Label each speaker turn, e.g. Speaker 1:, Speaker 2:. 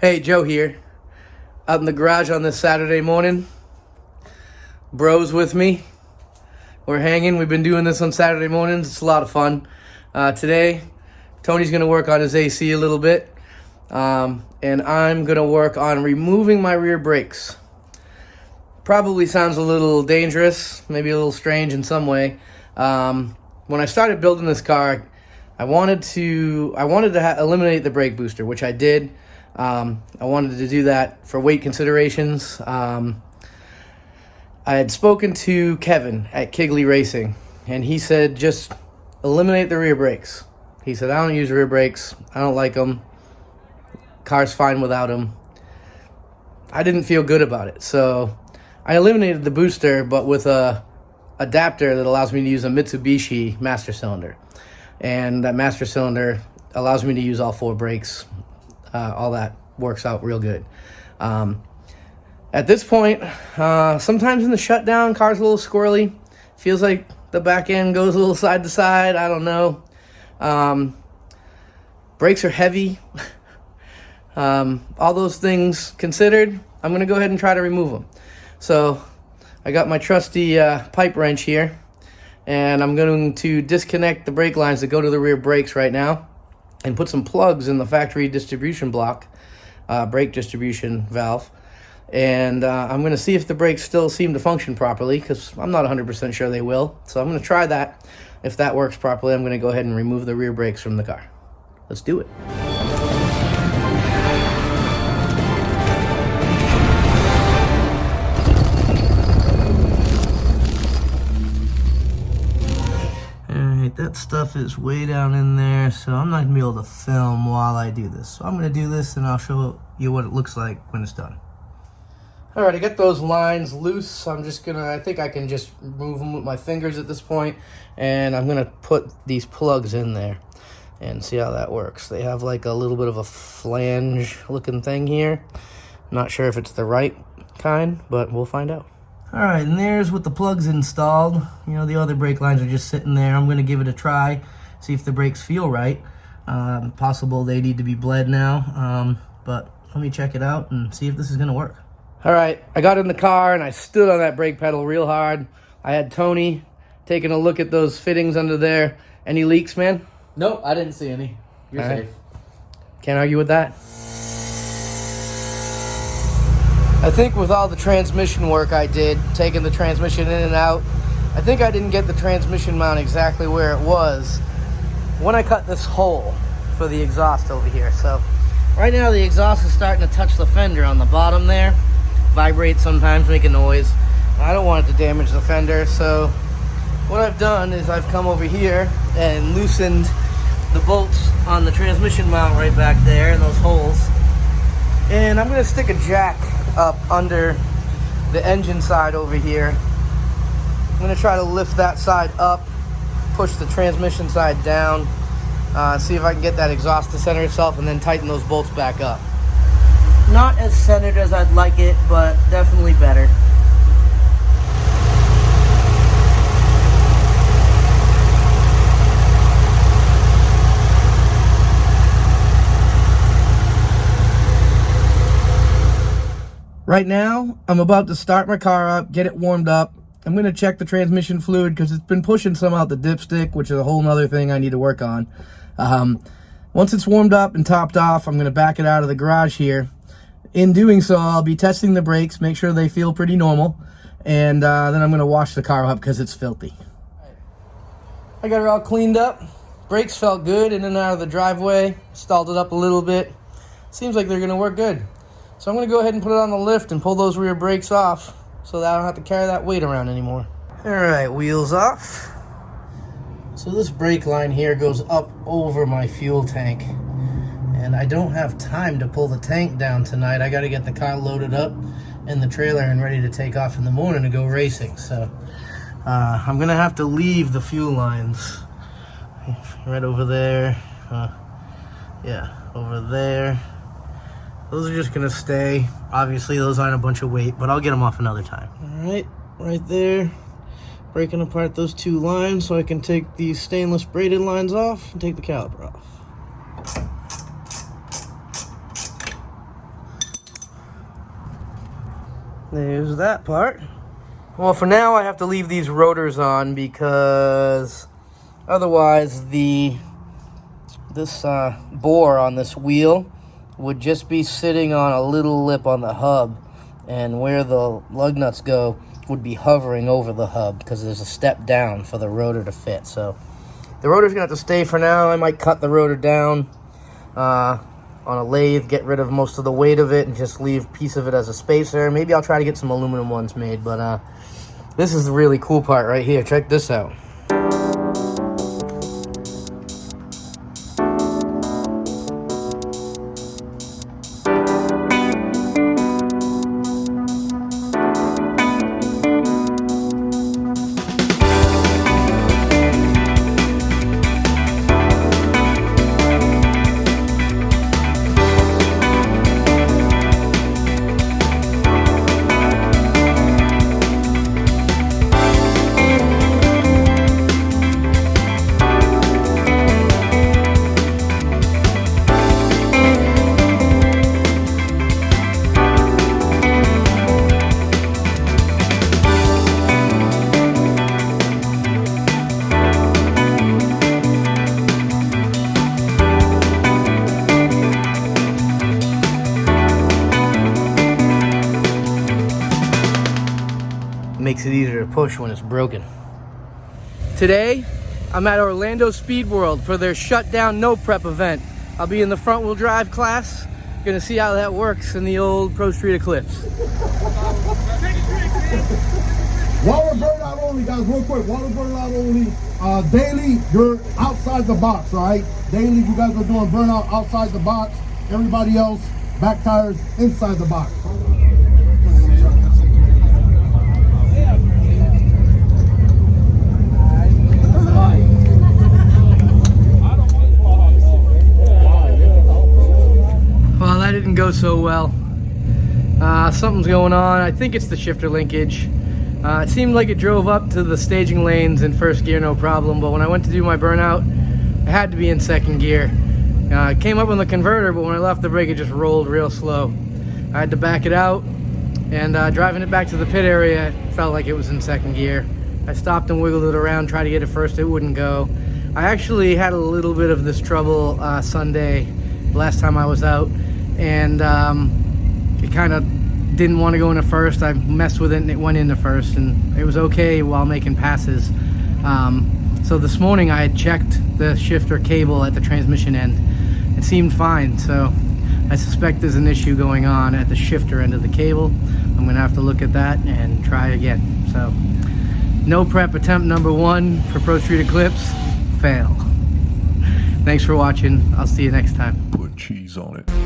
Speaker 1: Hey, Joe here. Out in the garage on this Saturday morning. Bros with me. We're hanging. We've been doing this on Saturday mornings. It's a lot of fun. Today, Tony's going to work on his AC a little bit. And I'm going to work on removing my rear brakes. Probably sounds a little dangerous, maybe a little strange in some way. When I started building this car, I wanted to eliminate the brake booster, which I did. I wanted to do that for weight considerations. I had spoken to Kevin at Kigley Racing, and he said just eliminate the rear brakes. He said, I don't use rear brakes. I don't like them. Car's fine without them. I didn't feel good about it, so I eliminated the booster, but with a adapter that allows me to use a Mitsubishi master cylinder. And that master cylinder allows me to use all four brakes. All that works out real good. At this point, sometimes in the shutdown, car's a little squirrely. Feels like the back end goes a little side to side. I don't know. Brakes are heavy. All those things considered, I'm going to go ahead and try to remove them. So I got my trusty pipe wrench here, and I'm going to disconnect the brake lines that go to the rear brakes right now and put some plugs in the factory distribution block, brake distribution valve. And I'm going to see if the brakes still seem to function properly, because I'm not 100% sure they will. So I'm going to try that. If that works properly, I'm going to go ahead and remove the rear brakes from the car. Let's do it. That stuff is way down in there, so I'm not gonna be able to film while I do this. So I'm gonna do this and I'll show you what it looks like when it's done. All right, I got those lines loose. I think I can just remove them with my fingers at this point, and I'm gonna put these plugs in there and see how that works. They have like a little bit of a flange looking thing here. I'm not sure if it's the right kind, but we'll find out. All right, and there's with the plugs installed. You know, the other brake lines are just sitting there. I'm going to give it a try, see if the brakes feel right. Possible they need to be bled now, but let me check it out and see if this is going to work. All right, I got in the car and I stood on that brake pedal real hard. I had Tony taking a look at those fittings under there. Any leaks, man?
Speaker 2: Nope, I didn't see any. You're
Speaker 1: all
Speaker 2: safe.
Speaker 1: Right. Can't argue with that. I think with all the transmission work I did, taking the transmission in and out, I think I didn't get the transmission mount exactly where it was when I cut this hole for the exhaust over here. So right now the exhaust is starting to touch the fender on the bottom there. Vibrates sometimes, make a noise. I don't want it to damage the fender, so what I've done is I've come over here and loosened the bolts on the transmission mount right back there in those holes. And I'm going to stick a jack up under the engine side over here. I'm going to try to lift that side up, push the transmission side down, see if I can get that exhaust to center itself, and then tighten those bolts back up. Not as centered as I'd like it, but definitely better. Right now, I'm about to start my car up, get it warmed up. I'm going to check the transmission fluid because it's been pushing some out the dipstick, which is a whole nother thing I need to work on. Once it's warmed up and topped off, I'm going to back it out of the garage here. In doing so, I'll be testing the brakes, make sure they feel pretty normal, and then I'm going to wash the car up because it's filthy. I got it all cleaned up. Brakes felt good in and out of the driveway. Stalled it up a little bit. Seems like they're going to work good. So I'm going to go ahead and put it on the lift and pull those rear brakes off so that I don't have to carry that weight around anymore. All right, wheels off. So this brake line here goes up over my fuel tank. And I don't have time to pull the tank down tonight. I got to get the car loaded up in the trailer and ready to take off in the morning to go racing. So I'm going to have to leave the fuel lines right over there. Yeah, over there. Those are just going to stay. Obviously, those aren't a bunch of weight, but I'll get them off another time. All right there. Breaking apart those two lines so I can take these stainless braided lines off and take the caliper off. There's that part. Well, for now I have to leave these rotors on because otherwise this bore on this wheel would just be sitting on a little lip on the hub, and where the lug nuts go would be hovering over the hub because there's a step down for the rotor to fit. So the rotor's gonna have to stay for now. I might cut the rotor down on a lathe, get rid of most of the weight of it, and just leave a piece of it as a spacer. Maybe I'll try to get some aluminum ones made, but this is the really cool part right here. Check this out. Makes it easier to push when it's broken. Today, I'm at Orlando Speed World for their shutdown no prep event. I'll be in the front wheel drive class. Gonna see how that works in the old Pro Street Eclipse.
Speaker 3: Water burnout only, guys, real quick. Water burnout only. Daily, you're outside the box, all right? Daily, you guys are doing burnout outside the box. Everybody else, back tires inside the box.
Speaker 1: Well, that didn't go so well. Something's going on. I think it's the shifter linkage. It seemed like it drove up to the staging lanes in first gear, no problem, but when I went to do my burnout, it had to be in second gear. It came up on the converter, but when I left the brake, it just rolled real slow. I had to back it out, and driving it back to the pit area, it felt like it was in second gear. I stopped and wiggled it around, tried to get it first, it wouldn't go. I actually had a little bit of this trouble Sunday, last time I was out, and it kind of didn't want to go into first. I messed with it and it went into first, and it was okay while making passes. So this morning I had checked the shifter cable at the transmission end. It seemed fine, so I suspect there's an issue going on at the shifter end of the cable. I'm gonna have to look at that and try again. So no prep attempt number 1 for Pro Street Eclipse, fail. Thanks for watching. I'll see you next time.
Speaker 4: Put cheese on it.